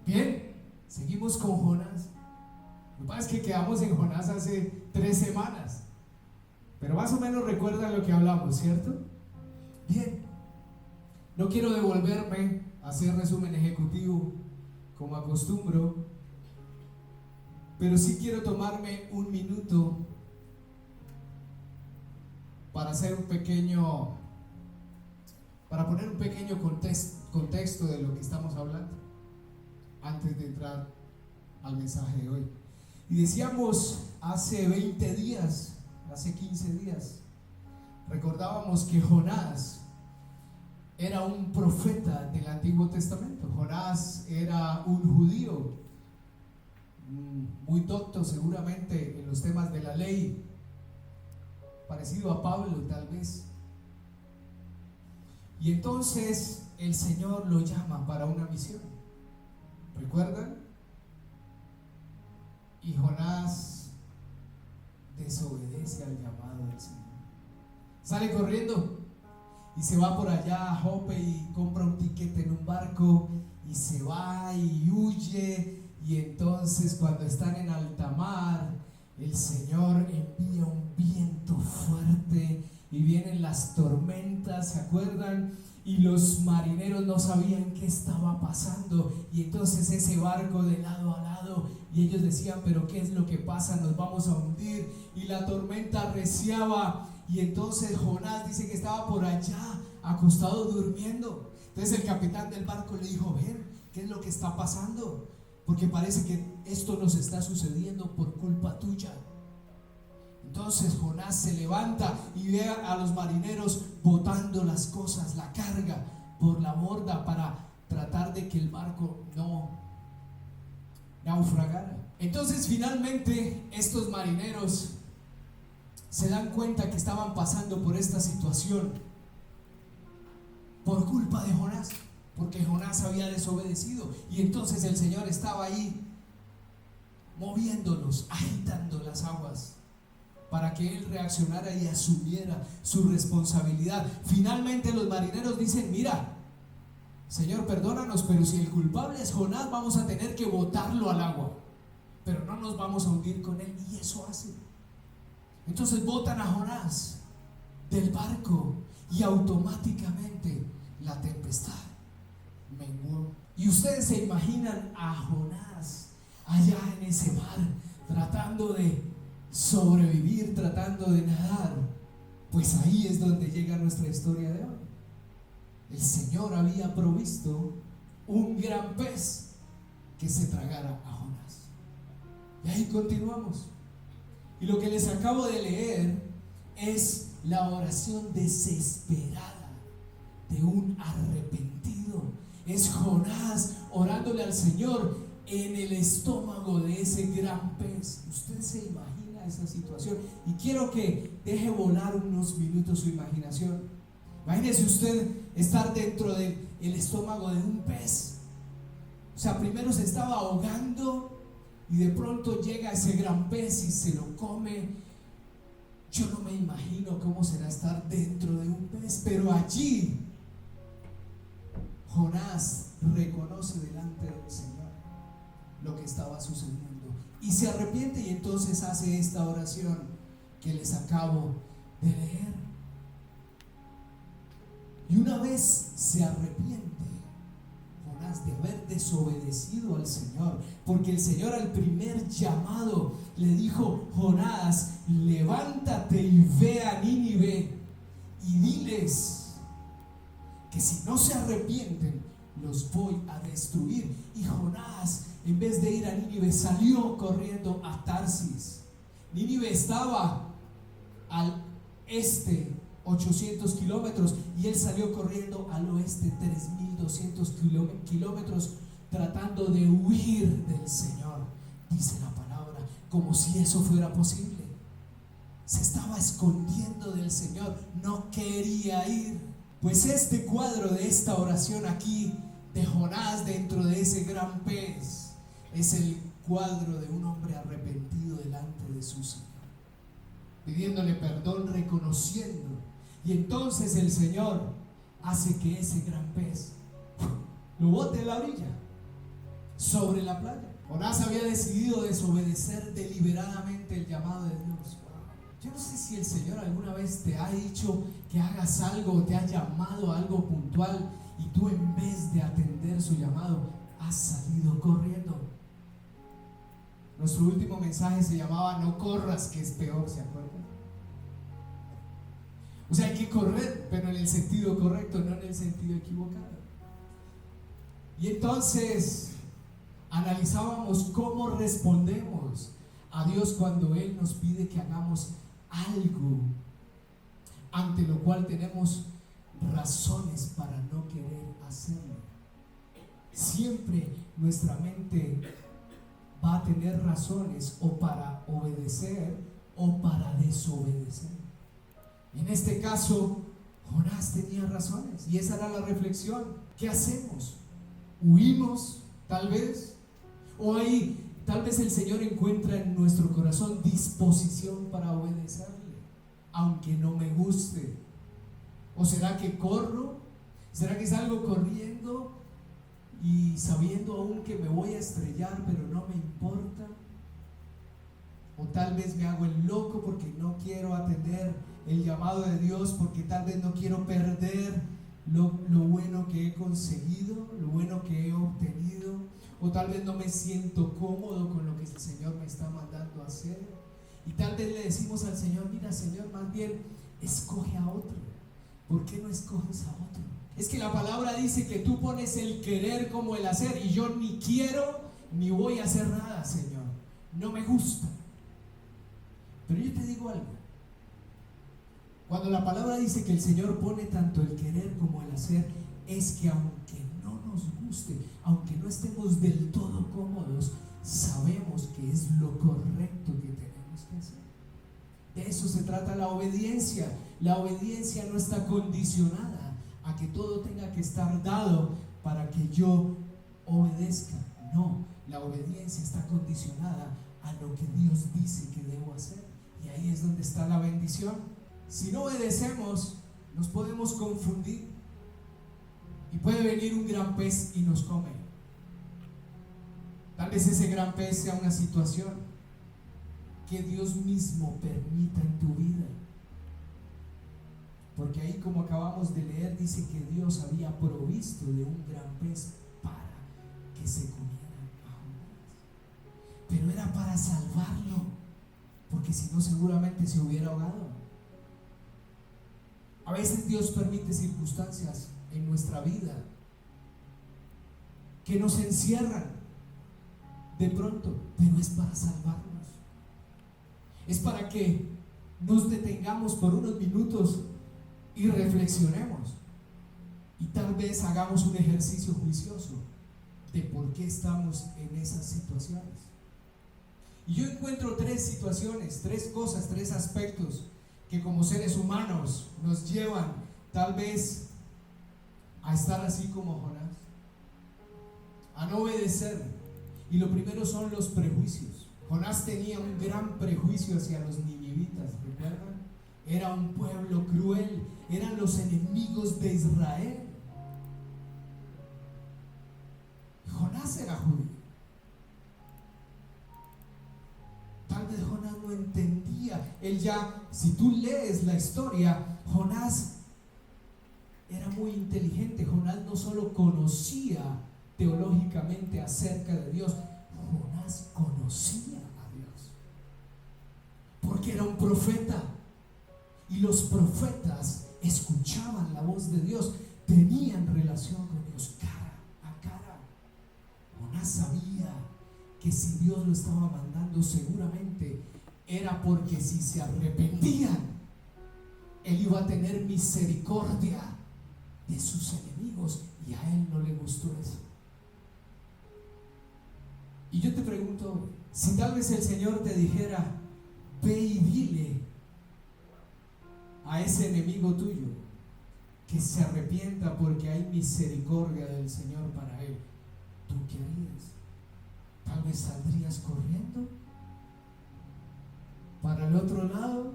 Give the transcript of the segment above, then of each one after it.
Bien, seguimos con Jonás. Lo que pasa es que quedamos en Jonás hace 3 semanas, pero más o menos recuerdan lo que hablamos, ¿cierto? Bien, no quiero devolverme a hacer resumen ejecutivo como acostumbro, pero sí quiero tomarme un minuto para poner un pequeño contexto de lo que estamos hablando antes de entrar al mensaje de hoy. Y decíamos hace 20 días, hace 15 días, recordábamos que Jonás era un profeta del Antiguo Testamento. Jonás era un judío muy docto seguramente en los temas de la ley, parecido a Pablo tal vez. Y entonces el Señor lo llama para una misión, ¿recuerdan? Y Jonás desobedece al llamado del Señor. Sale corriendo y se va por allá a Jope y compra un tiquete en un barco y se va y huye. Y entonces cuando están en alta mar, el Señor envía un viento fuerte y vienen las tormentas, ¿se acuerdan? Y los marineros no sabían qué estaba pasando, y entonces ese barco de lado a lado, y ellos decían, pero ¿qué es lo que pasa? Nos vamos a hundir. Y la tormenta arreciaba, y entonces Jonás dice que estaba por allá acostado durmiendo. Entonces el capitán del barco le dijo, ven, ¿qué es lo que está pasando? Porque parece que esto nos está sucediendo por culpa tuya. Entonces Jonás se levanta y ve a los marineros botando las cosas, la carga por la borda para tratar de que el barco no naufragara. Entonces finalmente estos marineros se dan cuenta que estaban pasando por esta situación por culpa de Jonás, porque Jonás había desobedecido. Y entonces el Señor estaba ahí moviéndolos, agitando las aguas para que él reaccionara y asumiera su responsabilidad. Finalmente los marineros dicen, mira, Señor, perdónanos, pero si el culpable es Jonás, vamos a tener que botarlo al agua, pero no nos vamos a hundir con él. Y eso hace. Entonces botan a Jonás del barco y automáticamente la tempestad menguó. Y ustedes se imaginan a Jonás allá en ese mar tratando de sobrevivir, tratando de nadar. Pues ahí es donde llega nuestra historia de hoy. El Señor había provisto un gran pez que se tragara a Jonás. Y ahí continuamos. Y lo que les acabo de leer es la oración desesperada de un arrepentido. Es Jonás orándole al Señor en el estómago de ese gran pez. Usted se imagina esa situación, y quiero que deje volar unos minutos su imaginación. Imagínese usted estar dentro del estómago de un pez. O sea, primero se estaba ahogando y de pronto llega ese gran pez y se lo come. Yo no me imagino cómo será estar dentro de un pez, pero allí Jonás reconoce delante del Señor lo que estaba sucediendo y se arrepiente, y entonces hace esta oración que les acabo de leer. Y una vez se arrepiente Jonás de haber desobedecido al Señor, porque el Señor al primer llamado le dijo, Jonás, levántate y ve a Nínive y diles que si no se arrepienten los voy a destruir. Y Jonás, en vez de ir a Nínive, salió corriendo a Tarsis. Nínive estaba al este 800 kilómetros y él salió corriendo al oeste 3200 kilómetros, tratando de huir del Señor. Dice la palabra, como si eso fuera posible. Se estaba escondiendo del Señor, no quería ir. Pues este cuadro de esta oración aquí de Jonás dentro de ese gran pez es el cuadro de un hombre arrepentido delante de su Señor, pidiéndole perdón, reconociendo. Y entonces el Señor hace que ese gran pez lo bote a la orilla. sobre la playa. Jonás había decidido desobedecer deliberadamente el llamado de Dios. Yo no sé si el Señor alguna vez te ha dicho que hagas algo o te ha llamado a algo puntual y tú, en vez de atender su llamado, has salido corriendo. Nuestro último mensaje se llamaba "No corras, que es peor", ¿se acuerdan? O sea, hay que correr, pero en el sentido correcto, no en el sentido equivocado. Y entonces analizábamos cómo respondemos a Dios cuando Él nos pide que hagamos algo ante lo cual tenemos razones para no querer hacerlo. Siempre nuestra mente va a tener razones o para obedecer o para desobedecer. En este caso, Jonás tenía razones y esa era la reflexión. ¿Qué hacemos? ¿Huimos, tal vez? ¿O ahí tal vez el Señor encuentra en nuestro corazón disposición para obedecerle, aunque no me guste? ¿O será que corro? ¿Será que salgo corriendo y sabiendo aún que me voy a estrellar, pero no me importa? O tal vez me hago el loco porque no quiero atender el llamado de Dios, porque tal vez no quiero perder lo bueno que he conseguido, lo bueno que he obtenido, o tal vez no me siento cómodo con lo que el Señor me está mandando a hacer. Y tal vez le decimos al Señor: mira, Señor, más bien escoge a otro. ¿Por qué no escoges a otro? Es que la palabra dice que tú pones el querer como el hacer, y yo ni quiero ni voy a hacer nada, Señor. No me gusta. Pero yo te digo algo. Cuando la palabra dice que el Señor pone tanto el querer como el hacer, es que aunque no nos guste, aunque no estemos del todo cómodos, sabemos que es lo correcto que tenemos que hacer. De eso se trata la obediencia. La obediencia no está condicionada a que todo tenga que estar dado para que yo obedezca. No, la obediencia está condicionada a lo que Dios dice que debo hacer. Y ahí es donde está la bendición. Si no obedecemos, nos podemos confundir y puede venir un gran pez y nos come. Tal vez ese gran pez sea una situación que Dios mismo permita en tu vida, porque ahí, como acabamos de leer, dice que Dios había provisto de un gran pez para que se comiera a Jonás, pero era para salvarlo, porque si no seguramente se hubiera ahogado. A veces Dios permite circunstancias en nuestra vida que nos encierran de pronto, pero es para salvarnos. Es para que nos detengamos por unos minutos y reflexionemos, y tal vez hagamos un ejercicio juicioso de por qué estamos en esas situaciones. Y yo encuentro tres situaciones, tres cosas, tres aspectos que como seres humanos nos llevan tal vez a estar así como Jonás, a no obedecer. Y lo primero son los prejuicios. Jonás tenía un gran prejuicio hacia los ninivitas, ¿recuerdan? Era un pueblo cruel, eran los enemigos de Israel. Jonás era judío. Tal vez Jonás no entendía. Él ya, si tú lees la historia, Jonás era muy inteligente. Jonás no solo conocía teológicamente acerca de Dios, Jonás conocía a Dios, porque era un profeta, y los profetas escuchaban la voz de Dios, tenían relación con Dios cara a cara. Jonás sabía que si Dios lo estaba mandando, seguramente era porque si se arrepentían, Él iba a tener misericordia de sus enemigos, y a Él no le gustó eso. Y yo te pregunto, si tal vez el Señor te dijera: ve y dile a ese enemigo tuyo que se arrepienta porque hay misericordia del Señor para él, ¿tú qué harías? Tal vez saldrías corriendo para el otro lado.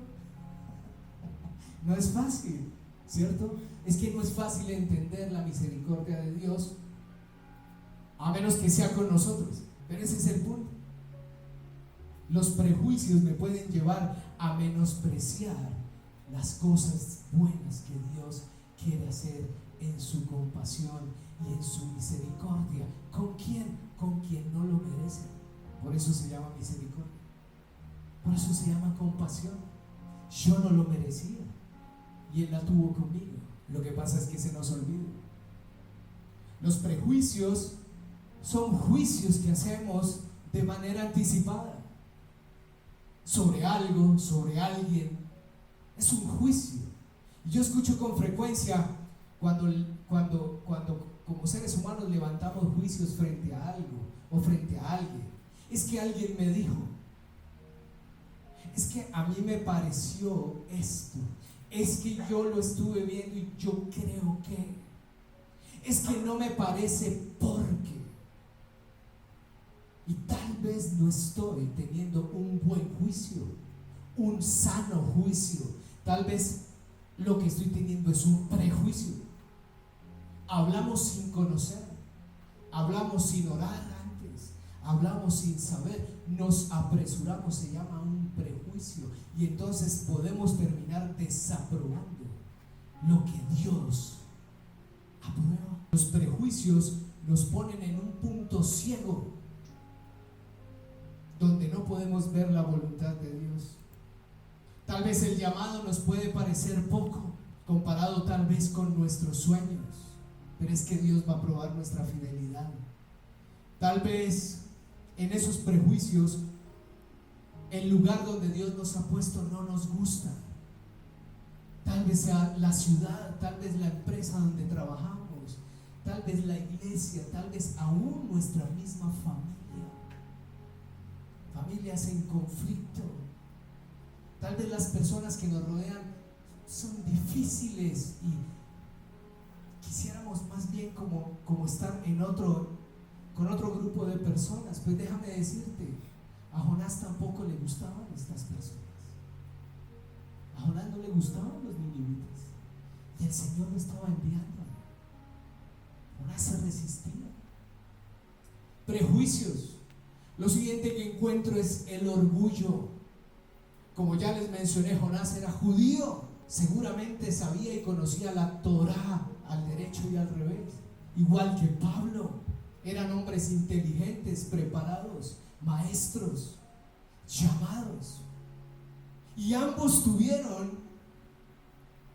No es fácil, ¿cierto? Es que no es fácil entender la misericordia de Dios a menos que sea con nosotros. Pero ese es el punto. Los prejuicios me pueden llevar a menospreciar las cosas buenas que Dios quiere hacer en su compasión y en su misericordia. ¿Con quién? Con quien no lo merece. Por eso se llama misericordia. Por eso se llama compasión. Yo no lo merecía y Él la tuvo conmigo. Lo que pasa es que se nos olvida. Los prejuicios son juicios que hacemos de manera anticipada sobre algo, sobre alguien. Es un juicio. Yo escucho con frecuencia cuando como seres humanos levantamos juicios frente a algo o frente a alguien. Es que alguien me dijo, es que a mí me pareció esto, es que yo lo estuve viendo y yo creo que, es que no me parece porque. Y tal vez no estoy teniendo un buen juicio, un sano juicio. Tal vez lo que estoy teniendo es un prejuicio. Hablamos sin conocer, hablamos sin orar antes, hablamos sin saber, nos apresuramos, se llama un prejuicio. Y entonces podemos terminar desaprobando lo que Dios aprueba. Los prejuicios nos ponen en un punto ciego donde no podemos ver la voluntad de Dios. Tal vez el llamado nos puede parecer poco comparado tal vez con nuestros sueños, pero es que Dios va a probar nuestra fidelidad. Tal vez en esos prejuicios el lugar donde Dios nos ha puesto no nos gusta. Tal vez sea la ciudad, tal vez la empresa donde trabajamos, tal vez la iglesia, tal vez aún nuestra misma familia. Familias en conflicto. Tal vez las personas que nos rodean son difíciles y quisiéramos más bien como estar con otro grupo de personas. Pues déjame decirte, a Jonás tampoco le gustaban estas personas. A Jonás no le gustaban los ninivitas y el Señor lo estaba enviando. Jonás se resistía. Prejuicios. Lo siguiente que encuentro es el orgullo. Como ya les mencioné, Jonás era judío, seguramente sabía y conocía la Torá al derecho y al revés, igual que Pablo. Eran hombres inteligentes, preparados, maestros, llamados, y ambos tuvieron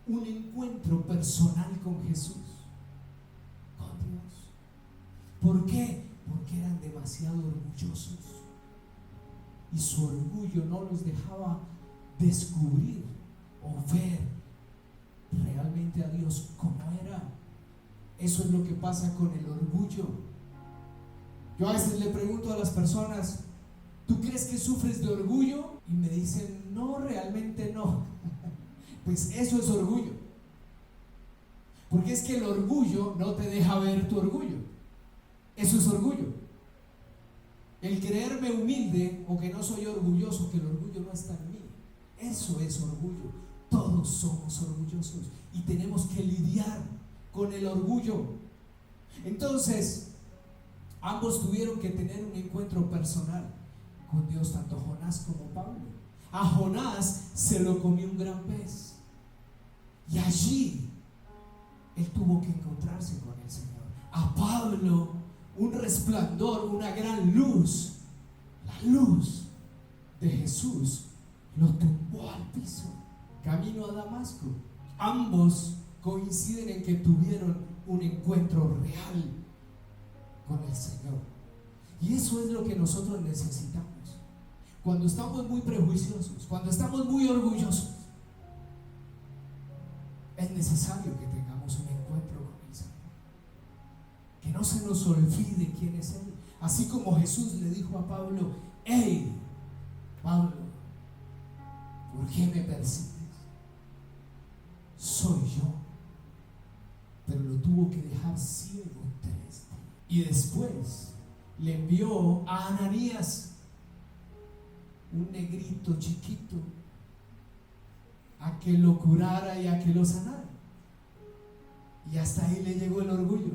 un encuentro personal con Jesús, con Dios. ¿Por qué? Porque eran demasiado orgullosos y su orgullo no los dejaba descubrir o ver realmente a Dios como era. Eso es lo que pasa con el orgullo. Yo a veces le pregunto a las personas, ¿tú crees que sufres de orgullo? Y me dicen, no, realmente no. Pues eso es orgullo, porque es que el orgullo no te deja ver tu orgullo. Eso es orgullo. El creerme humilde o que no soy orgulloso, que el orgullo no está en mí, eso es orgullo. Todos somos orgullosos y tenemos que lidiar con el orgullo. Entonces, ambos tuvieron que tener un encuentro personal con Dios, tanto Jonás como Pablo. A Jonás se lo comió un gran pez y allí él tuvo que encontrarse con el Señor. A Pablo, un resplandor, una gran luz, la luz de Jesús, lo tumbó al piso, camino a Damasco. Ambos coinciden en que tuvieron un encuentro real con el Señor. Y eso es lo que nosotros necesitamos. Cuando estamos muy prejuiciosos, cuando estamos muy orgullosos, es necesario que tengamos un encuentro con el Señor. Que no se nos olvide quién es Él. Así como Jesús le dijo a Pablo, hey, Pablo, ¿por qué me persigues? Soy yo. Pero lo tuvo que dejar ciego 3 días. Y después le envió a Ananías, un negrito chiquito, a que lo curara y a que lo sanara. Y hasta ahí le llegó el orgullo.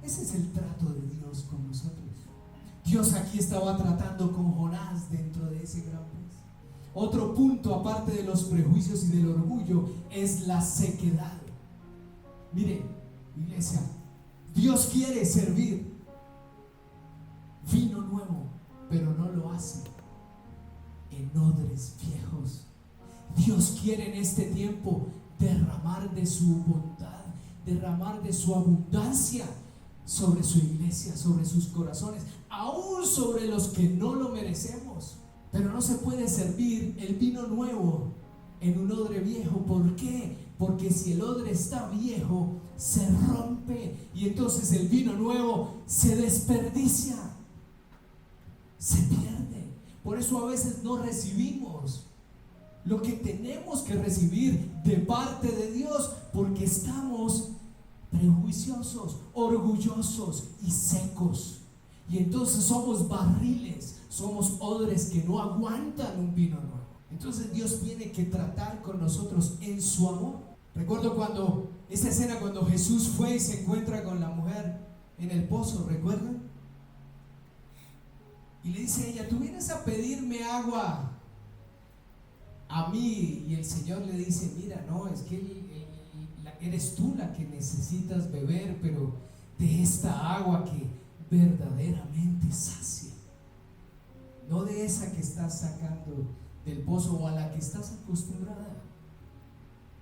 Ese es el trato de Dios con nosotros. Dios aquí estaba tratando con Jonás dentro de ese gran pez. Otro punto, aparte de los prejuicios y del orgullo, es la sequedad. Mire, iglesia, Dios quiere servir vino nuevo, pero no lo hace en odres viejos. Dios quiere en este tiempo derramar de su bondad, derramar de su abundancia sobre su iglesia, sobre sus corazones, aún sobre los que no lo merecemos. Pero no se puede servir el vino nuevo en un odre viejo. ¿Por qué? Porque si el odre está viejo, se rompe y entonces el vino nuevo se desperdicia, se pierde. Por eso a veces no recibimos lo que tenemos que recibir de parte de Dios, porque estamos prejuiciosos, orgullosos y secos. Y entonces somos barriles, somos odres que no aguantan un vino nuevo. Entonces Dios tiene que tratar con nosotros en su amor. Recuerdo esa escena cuando Jesús fue y se encuentra con la mujer en el pozo, ¿recuerdan? Y le dice a ella: tú vienes a pedirme agua a mí. Y el Señor le dice: mira, no, es que eres tú la que necesitas beber, pero de esta agua que verdaderamente sacia, no de esa que estás sacando del pozo o a la que estás acostumbrada.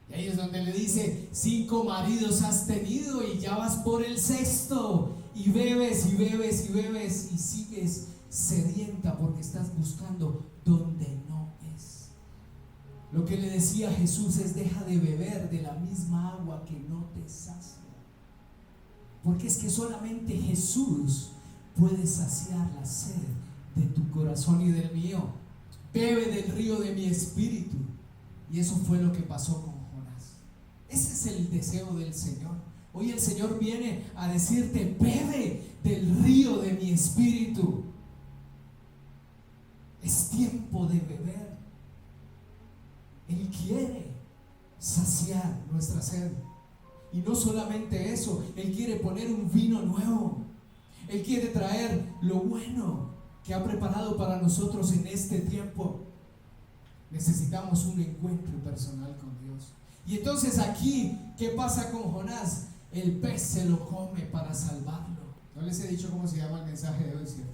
Y ahí es donde le dice: 5 maridos has tenido y ya vas por el 6º, y bebes y bebes y bebes y sigues sedienta porque estás buscando donde no es. Lo que le decía Jesús es: deja de beber de la misma agua que no te sacia, porque es que solamente Jesús puede saciar la sed de tu corazón y del mío. Bebe del río de mi espíritu. Y eso fue lo que pasó con Jonás. Ese es el deseo del Señor. Hoy el Señor viene a decirte: bebe del río de mi espíritu. Es tiempo de beber. Él quiere saciar nuestra sed. Y no solamente eso, Él quiere poner un vino nuevo. Él quiere traer lo bueno que ha preparado para nosotros en este tiempo. Necesitamos un encuentro personal con Dios. Y entonces aquí, ¿qué pasa con Jonás? El pez se lo come para salvarlo. No les he dicho cómo se llama el mensaje de hoy, ¿cierto?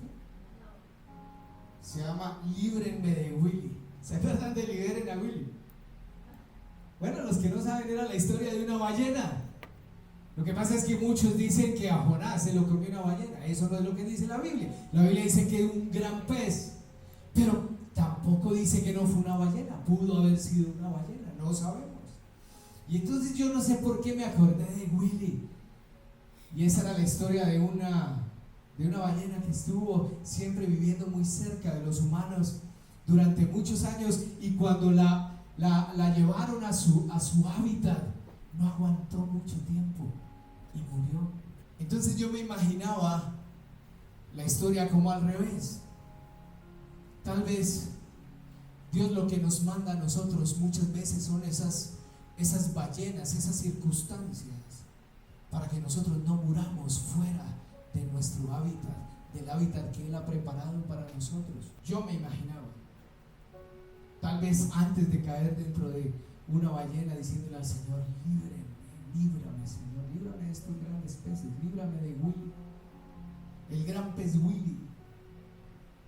Se llama Líbrenme de Willy. ¿Se acuerdan de Liberen a Willy? Bueno, los que no saben, era la historia de una ballena. Lo que pasa es que muchos dicen que a Jonás se lo comió una ballena. Eso no es lo que dice la Biblia. La Biblia dice que un gran pez, pero tampoco dice que no fue una ballena. Pudo haber sido una ballena, no sabemos. Y entonces yo no sé por qué me acordé de Willy. Y esa era la historia de una ballena que estuvo siempre viviendo muy cerca de los humanos durante muchos años, y cuando la llevaron a su hábitat, no aguantó mucho tiempo y murió. Entonces yo me imaginaba la historia como al revés. Tal vez Dios lo que nos manda a nosotros muchas veces son esas ballenas, esas circunstancias, para que nosotros no muramos fuera de nuestro hábitat, del hábitat que Él ha preparado para nosotros. Yo me imaginaba, tal vez antes de caer dentro de una ballena, diciéndole al Señor: líbrame Señor, líbrame de estos grandes peces, líbrame de Willy, el gran pez Willy.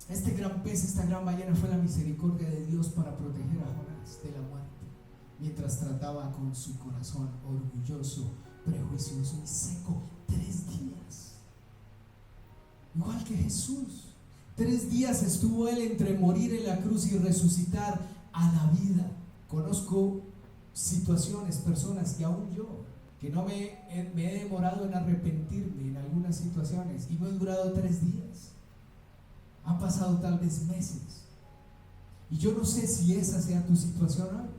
Este gran pez, esta gran ballena, fue la misericordia de Dios para proteger a Jonás de la muerte, mientras trataba con su corazón orgulloso, prejuicioso y seco. 3 días, igual que Jesús. 3 días estuvo Él entre morir en la cruz y resucitar a la vida. Conozco situaciones, personas, y aún yo, que no me he demorado en arrepentirme en algunas situaciones, y no he durado 3 días. Han pasado tal vez meses, y yo no sé si esa sea tu situación hoy.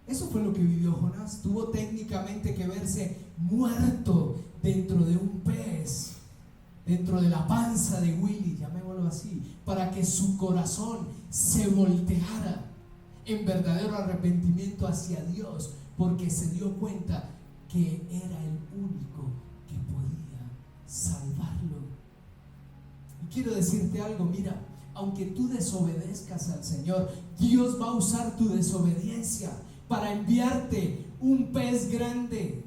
Eso fue lo que vivió Jonás. Tuvo técnicamente que verse muerto dentro de un pez, dentro de la panza de Willy, llamémoslo así, para que su corazón se volteara en verdadero arrepentimiento hacia Dios, porque se dio cuenta que era el único que podía salvarlo. Y quiero decirte algo, mira, aunque tú desobedezcas al Señor, Dios va a usar tu desobediencia para enviarte un pez grande,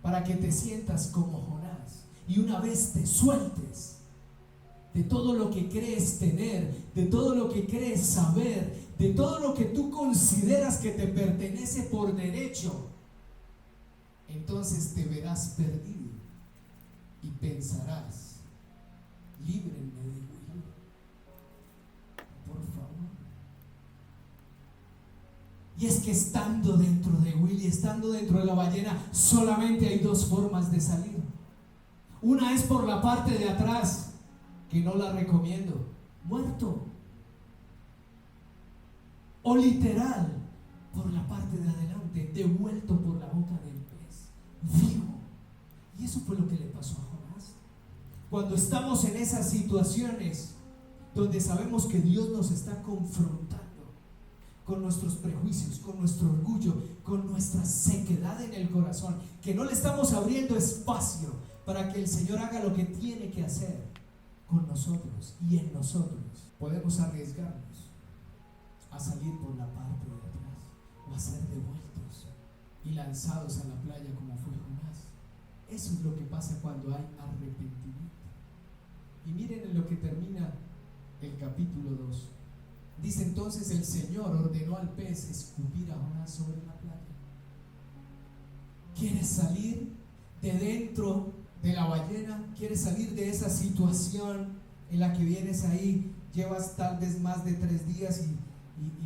para que te sientas como Jonás y una vez te sueltes de todo lo que crees tener, de todo lo que crees saber, de todo lo que tú consideras que te pertenece por derecho, entonces te verás perdido y pensarás: líbrenme de Willy, por favor. Y es que estando dentro de Willy, estando dentro de la ballena, solamente hay dos formas de salir. Una es por la parte de atrás, que no la recomiendo, muerto. O literal, por la parte de adelante, devuelto por la boca del pez, vivo. Y eso fue lo que le pasó a Jonás. Cuando estamos en esas situaciones donde sabemos que Dios nos está confrontando con nuestros prejuicios, con nuestro orgullo, con nuestra sequedad en el corazón, que no le estamos abriendo espacio para que el Señor haga lo que tiene que hacer con nosotros y en nosotros, podemos arriesgarnos a salir por la parte de atrás o a ser devueltos y lanzados a la playa como fue Jonás. Eso es lo que pasa cuando hay arrepentimiento. Y miren en lo que termina el capítulo 2. Dice: entonces el Señor ordenó al pez escupir a Jonás sobre la playa. ¿Quieres salir de dentro de la ballena? ¿Quieres salir de esa situación en la que vienes ahí? Llevas tal vez más de 3 días y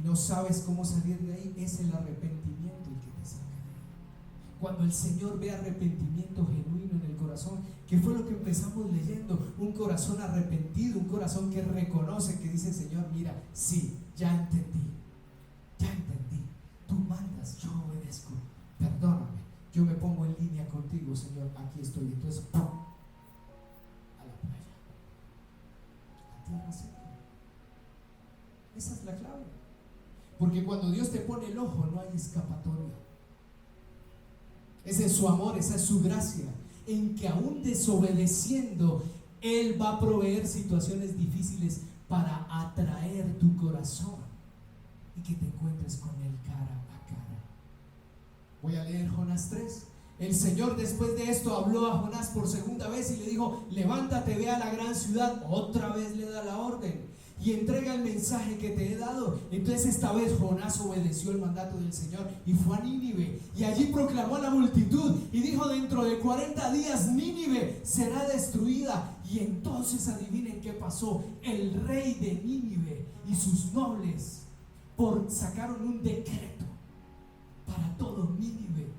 no sabes cómo salir de ahí. Es el arrepentimiento el que te saca de ahí. Cuando el Señor ve arrepentimiento genuino en el corazón, que fue lo que empezamos leyendo, un corazón arrepentido, un corazón que reconoce, que dice: Señor, mira, sí, ya entendí, tú mandas, yo obedezco, perdóname, yo me pongo en línea contigo, Señor, aquí estoy. Entonces, ¡pum!, a la playa, a tierra seca. Esa es la clave, porque cuando Dios te pone el ojo no hay escapatoria. Ese es su amor, esa es su gracia, en que aún desobedeciendo, Él va a proveer situaciones difíciles para atraer tu corazón y que te encuentres con Él cara a cara. Voy a leer Jonás 3. El Señor después de esto habló a Jonás por segunda vez y le dijo: levántate, ve a la gran ciudad. Otra vez le da la orden y entrega el mensaje que te he dado. Entonces esta vez Jonás obedeció el mandato del Señor y fue a Nínive, y allí proclamó a la multitud y dijo: dentro de 40 días Nínive será destruida. Y entonces adivinen qué pasó. El rey de Nínive y sus nobles sacaron un decreto para todo Nínive,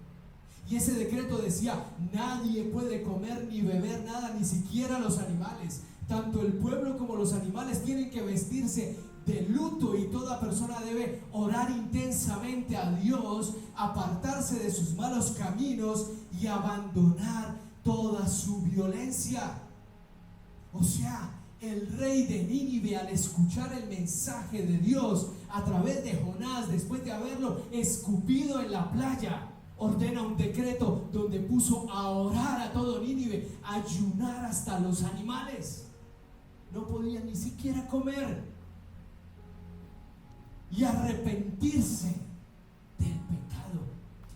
y ese decreto decía: nadie puede comer ni beber nada, ni siquiera los animales. Tanto el pueblo como los animales tienen que vestirse de luto, y toda persona debe orar intensamente a Dios, apartarse de sus malos caminos y abandonar toda su violencia. O sea, el rey de Nínive, al escuchar el mensaje de Dios a través de Jonás, después de haberlo escupido en la playa, ordena un decreto donde puso a orar a todo Nínive, a ayunar hasta los animales. No podían ni siquiera comer, y arrepentirse del pecado.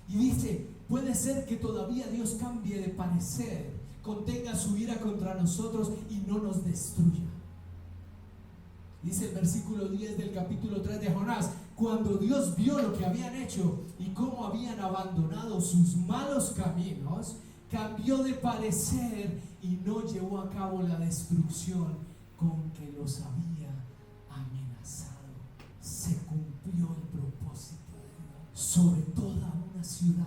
Y dice: puede ser que todavía Dios cambie de parecer, contenga su ira contra nosotros y no nos destruya. Dice el versículo 10 del capítulo 3 de Jonás: cuando Dios vio lo que habían hecho y cómo habían abandonado sus malos caminos, cambió de parecer y no llevó a cabo la destrucción con que los había amenazado. Se cumplió el propósito de Dios. Sobre toda una ciudad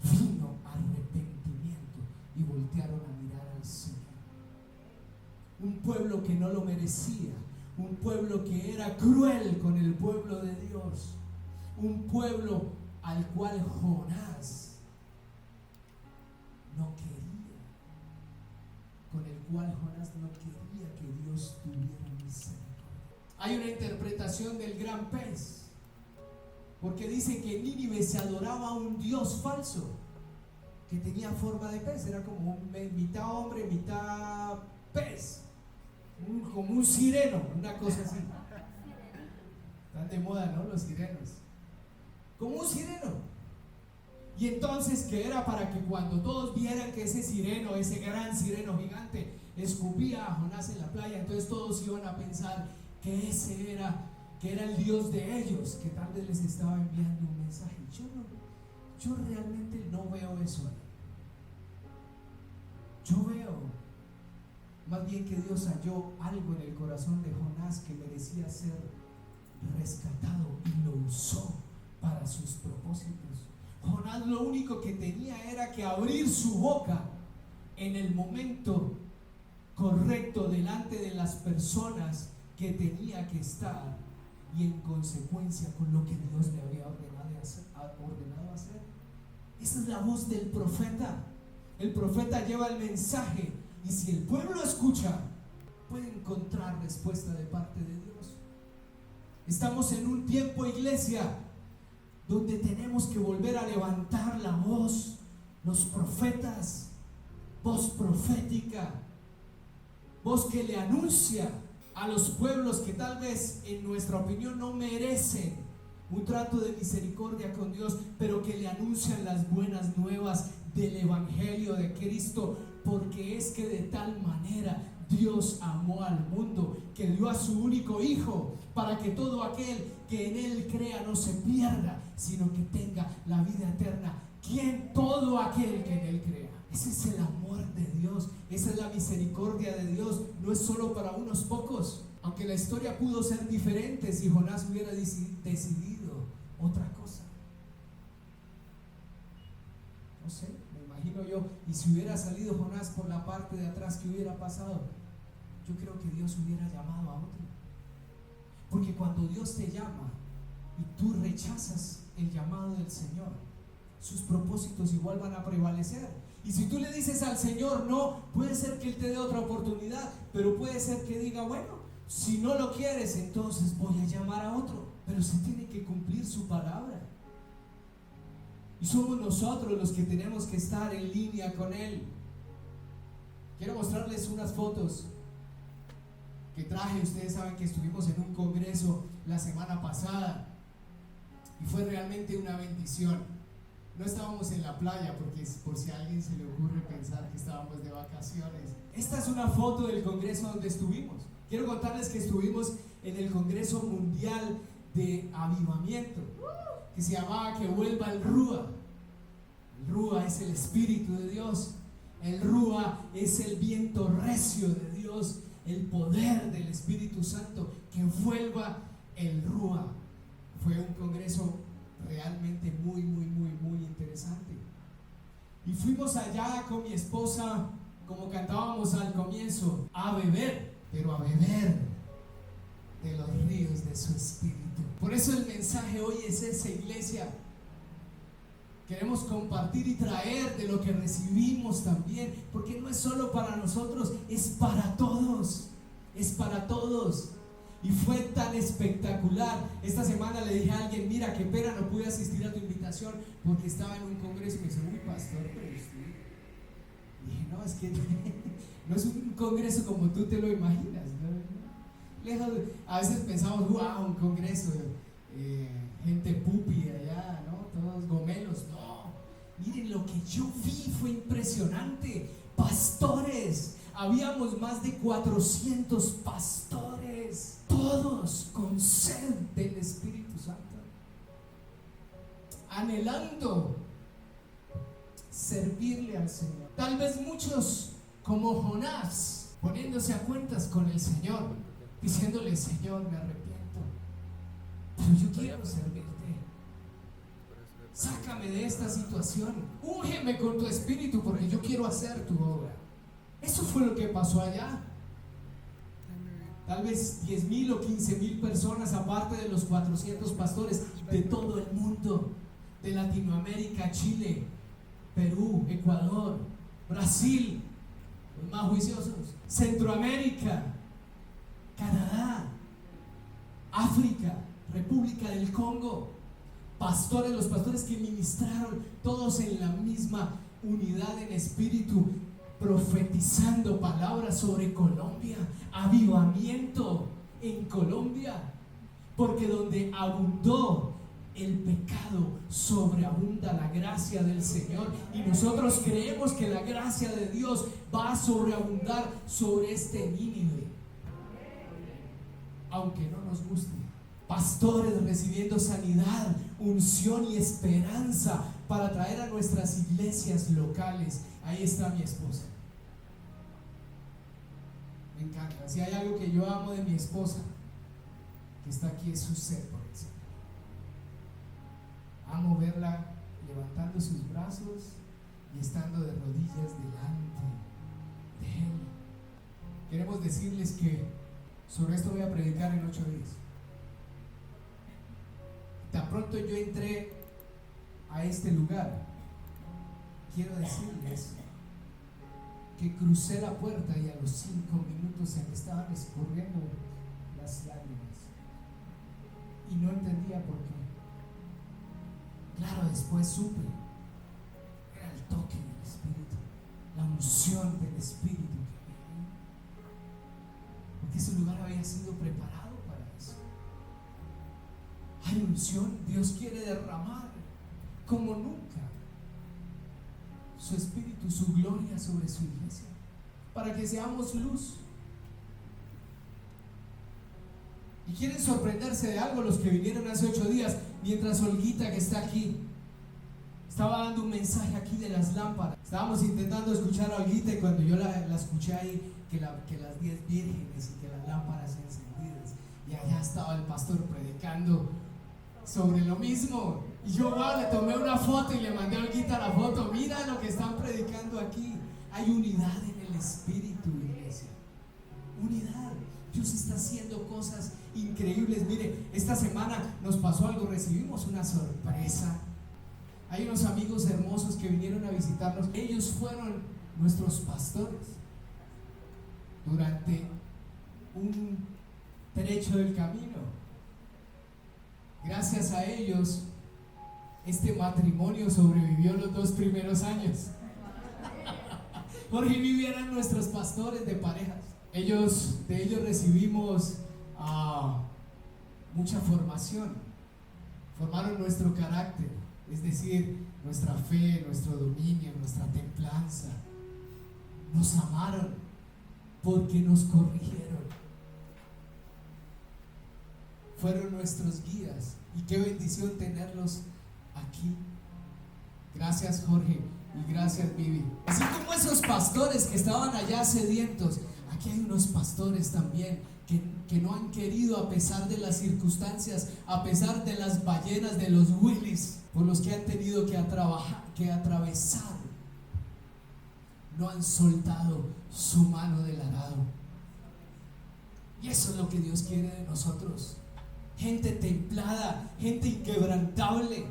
vino arrepentimiento y voltearon a mirar al Señor. Un pueblo que no lo merecía, un pueblo que era cruel con el pueblo de Dios, un pueblo al cual Jonás no quería, con el cual Jonás no quería que Dios tuviera misericordia. Hay una interpretación del gran pez, porque dice que en Nínive se adoraba a un dios falso, que tenía forma de pez, era como mitad hombre, mitad pez, como un sireno, una cosa así. Están de moda, ¿no? Los sirenos. Como un sireno. Y entonces, que era para que cuando todos vieran que ese sireno, ese gran sireno gigante, escupía a Jonás en la playa, entonces todos iban a pensar que ese era, que era el Dios de ellos, que tal vez les estaba enviando un mensaje. Yo realmente no veo eso ahí. Yo veo más bien que Dios halló algo en el corazón de Jonás que merecía ser rescatado y lo usó para sus propósitos. Jonás lo único que tenía era que abrir su boca en el momento correcto delante de las personas que tenía que estar, y en consecuencia con lo que Dios le había ordenado hacer. Esa es la voz del profeta. El profeta lleva el mensaje, y si el pueblo escucha, puede encontrar respuesta de parte de Dios. Estamos en un tiempo, iglesia, donde tenemos que volver a levantar la voz, los profetas, voz profética, voz que le anuncia a los pueblos que tal vez en nuestra opinión no merecen un trato de misericordia con Dios, pero que le anuncian las buenas nuevas del Evangelio de Cristo, porque es que de tal manera Dios amó al mundo que dio a su único Hijo, para que todo aquel que en Él crea no se pierda, sino que tenga la vida eterna. ¿Quién? Todo aquel que en Él crea. Ese es el amor de Dios, esa es la misericordia de Dios. No es solo para unos pocos, aunque la historia pudo ser diferente si Jonás hubiera decidido otra cosa. No sé, me imagino yo, y si hubiera salido Jonás por la parte de atrás, ¿qué hubiera pasado? Yo creo que Dios hubiera llamado a otro. Porque cuando Dios te llama y tú rechazas el llamado del Señor, sus propósitos igual van a prevalecer. Y si tú le dices al Señor no, puede ser que Él te dé otra oportunidad, pero puede ser que diga, bueno, si no lo quieres, entonces voy a llamar a otro. Pero se tiene que cumplir su palabra. Y somos nosotros los que tenemos que estar en línea con Él. Quiero mostrarles unas fotos que traje. Ustedes saben que estuvimos en un congreso la semana pasada y fue realmente una bendición. No estábamos en la playa, porque por si a alguien se le ocurre pensar que estábamos de vacaciones. Esta es una foto del congreso donde estuvimos. Quiero contarles que estuvimos en el Congreso Mundial de Avivamiento, que se llamaba Que Vuelva el Rúa. El Rúa es el Espíritu de Dios. El Rúa es el viento recio de Dios, el poder del Espíritu Santo. Que vuelva el Rúa. Fue un congreso realmente muy interesante. Y fuimos allá con mi esposa, como cantábamos al comienzo, a beber, pero a beber de los ríos de su Espíritu. Por eso el mensaje hoy es esa, iglesia. Queremos compartir y traer de lo que recibimos también, porque no es solo para nosotros, es para todos. Es para todos. Y fue tan espectacular. Esta semana le dije a alguien, mira, qué pena, no pude asistir a tu invitación porque estaba en un congreso. Y me dice, uy, pastor, pero usted. Y dije, no, es que no es un congreso como tú te lo imaginas, ¿no? Lejos, a veces pensamos, wow, un congreso, gente pupi allá, ¿no? Todos gomelos. No, miren, lo que yo vi fue impresionante. Pastores, habíamos más de 400 pastores, todos con sed del Espíritu Santo, anhelando servirle al Señor. Tal vez muchos como Jonás, poniéndose a cuentas con el Señor, diciéndole, Señor, me arrepiento, pero yo quiero servirte. Sácame de esta situación, úngeme con tu Espíritu porque yo quiero hacer tu obra. Eso fue lo que pasó allá. Tal vez 10,000 o 15,000 personas, aparte de los 400 pastores de todo el mundo, de Latinoamérica, Chile, Perú, Ecuador, Brasil, los más juiciosos, Centroamérica, Canadá, África, República del Congo. Pastores, los pastores que ministraron, todos en la misma unidad en espíritu, profetizando palabras sobre Colombia, avivamiento en Colombia, porque donde abundó el pecado, sobreabunda la gracia del Señor, y nosotros creemos que la gracia de Dios va a sobreabundar sobre este Nínive, aunque no nos guste. Pastores recibiendo sanidad, unción y esperanza para traer a nuestras iglesias locales. Ahí está mi esposa. Me encanta. Si hay algo que yo amo de mi esposa que está aquí, es su sed por el Señor. Amo verla levantando sus brazos y estando de rodillas delante de Él. Queremos decirles que sobre esto voy a predicar en 8 días. Tan pronto yo entré a este lugar, quiero decirles que crucé la puerta y a los 5 minutos se me estaban escurriendo las lágrimas y no entendía por qué. Claro, después supe, era el toque del Espíritu, la unción del Espíritu que había ahí, porque ese lugar había sido preparado para eso. Hay unción, Dios quiere derramar como nunca su Espíritu, su gloria sobre su iglesia, para que seamos luz. Y quieren sorprenderse de algo los que vinieron hace 8 días, mientras Olguita, que está aquí, estaba dando un mensaje aquí de las lámparas. Estábamos intentando escuchar a Olguita, y cuando yo la escuché ahí, que las 10 vírgenes y que las lámparas encendidas, y allá estaba el pastor predicando sobre lo mismo. Y yo le tomé una foto y le mandé a Olguita la foto. Mira lo que están predicando aquí. Hay unidad en el Espíritu, iglesia. Unidad. Dios está haciendo cosas increíbles. Mire, esta semana nos pasó algo, recibimos una sorpresa. Hay unos amigos hermosos que vinieron a visitarnos. Ellos fueron nuestros pastores durante un trecho del camino. Gracias a ellos, este matrimonio sobrevivió los 2 primeros años. Jorge y Vivi eran nuestros pastores de parejas. De ellos recibimos mucha formación. Formaron nuestro carácter, es decir, nuestra fe, nuestro dominio, nuestra templanza. Nos amaron porque nos corrigieron. Fueron nuestros guías, y qué bendición tenerlos aquí. Gracias, Jorge, y gracias, Vivi. Así como esos pastores que estaban allá sedientos, aquí hay unos pastores también que no han querido, a pesar de las circunstancias, a pesar de las ballenas, de los Willys por los que han tenido que atravesar, no han soltado su mano del arado. Y eso es lo que Dios quiere de nosotros. Gente templada, gente inquebrantable.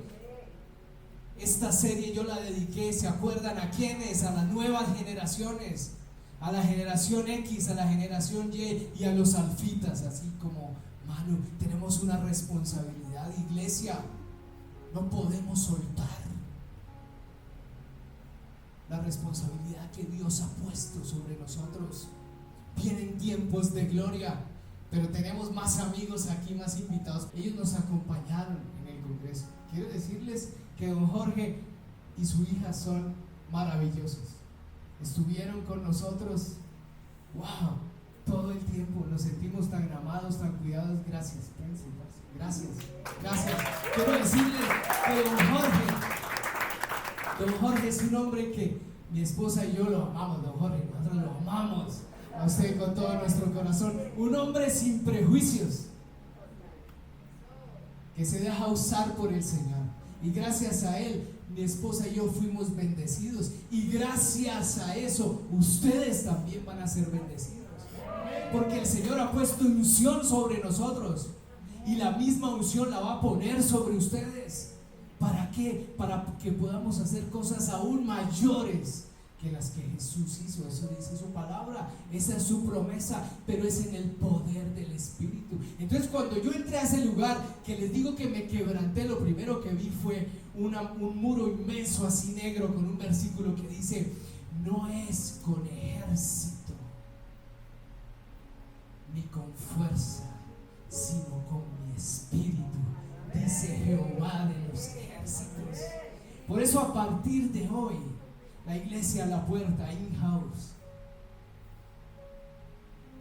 Esta serie yo la dediqué, ¿se acuerdan a quiénes? A las nuevas generaciones, a la generación X, a la generación Y y a los alfitas. Así como, Manu, tenemos una responsabilidad, iglesia. No podemos soltar la responsabilidad que Dios ha puesto sobre nosotros. Vienen tiempos de gloria, pero tenemos más amigos aquí, más invitados. Ellos nos acompañaron en el congreso. Quiero decirles que don Jorge y su hija son maravillosos. Estuvieron con nosotros, wow, todo el tiempo. Nos sentimos tan amados, tan cuidados. Gracias, gracias. Quiero decirles que don Jorge es un hombre que mi esposa y yo lo amamos. Don Jorge, nosotros lo amamos a usted con todo nuestro corazón. Un hombre sin prejuicios, que se deja usar por el Señor, y gracias a él mi esposa y yo fuimos bendecidos, y gracias a eso ustedes también van a ser bendecidos, porque el Señor ha puesto unción sobre nosotros, y la misma unción la va a poner sobre ustedes. ¿Para qué? Para que podamos hacer cosas aún mayores que las que Jesús hizo. Eso dice su palabra, esa es su promesa, pero es en el poder del Espíritu. Entonces, cuando yo entré a ese lugar, que les digo que me quebranté, lo primero que vi fue un muro inmenso así negro con un versículo que dice: no es con ejército ni con fuerza, sino con mi espíritu, dice Jehová de los ejércitos. Por eso, a partir de hoy, la iglesia a la puerta, in-house,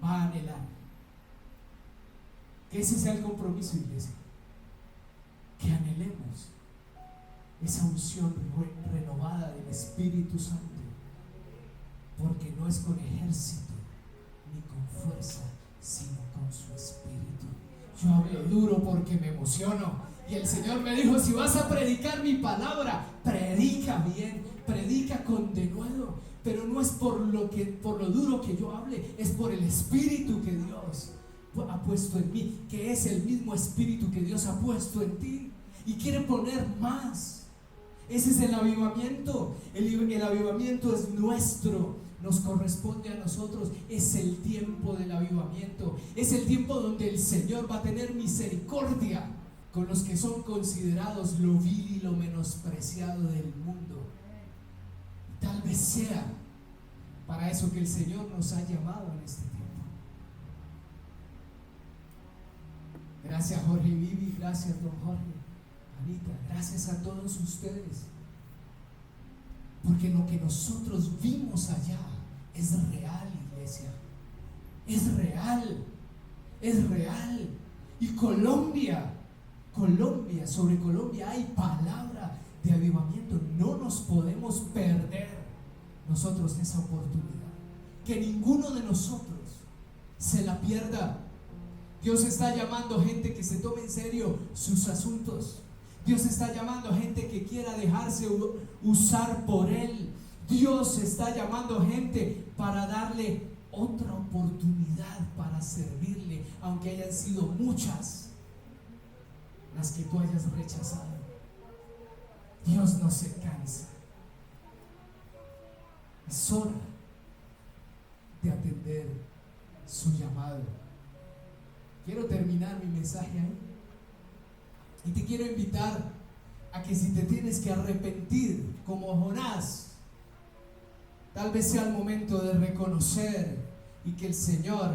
va a anhelar que ese sea el compromiso, iglesia, que anhelemos esa unción renovada del Espíritu Santo, porque no es con ejército ni con fuerza, sino con su espíritu. Yo hablo duro porque me emociono, y el Señor me dijo: si vas a predicar mi palabra, predica bien, predica con denuedo, pero no es por lo duro que yo hable, es por el espíritu que Dios ha puesto en mí, que es el mismo espíritu que Dios ha puesto en ti y quiere poner más. Ese es el avivamiento. El avivamiento es nuestro, nos corresponde a nosotros. Es el tiempo del avivamiento, es el tiempo donde el Señor va a tener misericordia con los que son considerados lo vil y lo menospreciado del mundo. Tal vez sea para eso que el Señor nos ha llamado en este tiempo. Gracias, Jorge y Vivi, gracias, don Jorge, Anita, gracias a todos ustedes, porque lo que nosotros vimos allá es real, iglesia, es real, es real. Y Colombia, sobre Colombia hay palabra de avivamiento. No nos podemos perder nosotros esa oportunidad, que ninguno de nosotros se la pierda. Dios está llamando gente que se tome en serio sus asuntos. Dios está llamando gente que quiera dejarse usar por Él. Dios está llamando gente para darle otra oportunidad para servirle, aunque hayan sido muchas las que tú hayas rechazado. Dios no se cansa. Es hora de atender su llamado. Quiero terminar mi mensaje ahí y te quiero invitar a que, si te tienes que arrepentir como Jonás, tal vez sea el momento de reconocer y que el Señor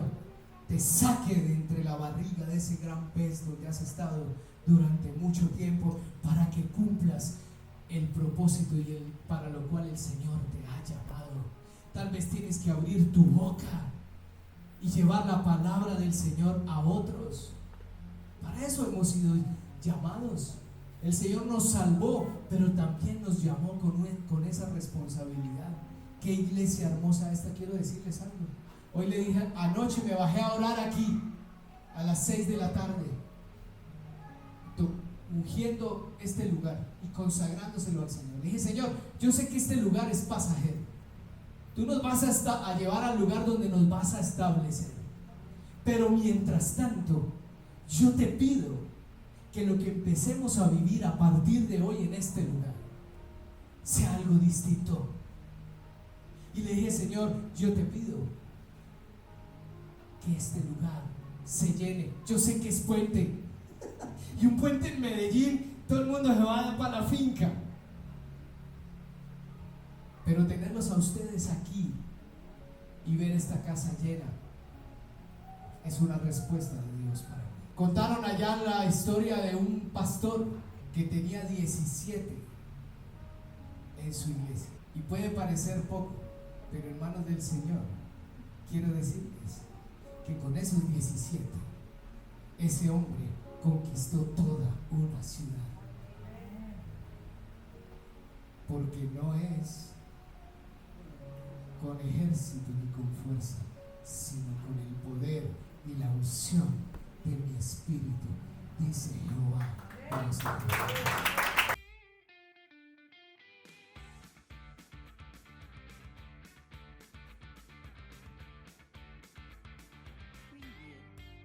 te saque de entre la barriga de ese gran pez donde has estado durante mucho tiempo, para que cumplas el propósito para lo cual el Señor te ha llamado. Tal vez tienes que abrir tu boca y llevar la palabra del Señor a otros. Para eso hemos sido llamados. El Señor nos salvó, pero también nos llamó con esa responsabilidad. Qué iglesia hermosa esta. Quiero decirles algo. Hoy le dije, anoche me bajé a orar aquí a las 6 de la tarde, ungiendo este lugar y consagrándoselo al Señor. Le dije: Señor, yo sé que este lugar es pasajero. Tú nos vas a llevar al lugar donde nos vas a establecer, pero mientras tanto, yo te pido que lo que empecemos a vivir a partir de hoy en este lugar sea algo distinto. Y le dije: Señor, yo te pido que este lugar se llene. Yo sé que es puente, y un puente en Medellín, todo el mundo se va para la finca, pero tenerlos a ustedes aquí y ver esta casa llena es una respuesta de Dios para mí. Contaron allá la historia de un pastor que tenía 17 en su iglesia, y puede parecer poco, pero en manos del Señor quiero decirles que con esos 17 ese hombre conquistó toda una ciudad, porque no es con ejército ni con fuerza, sino con el poder y la unción de mi espíritu, dice Jehová de los ejércitos.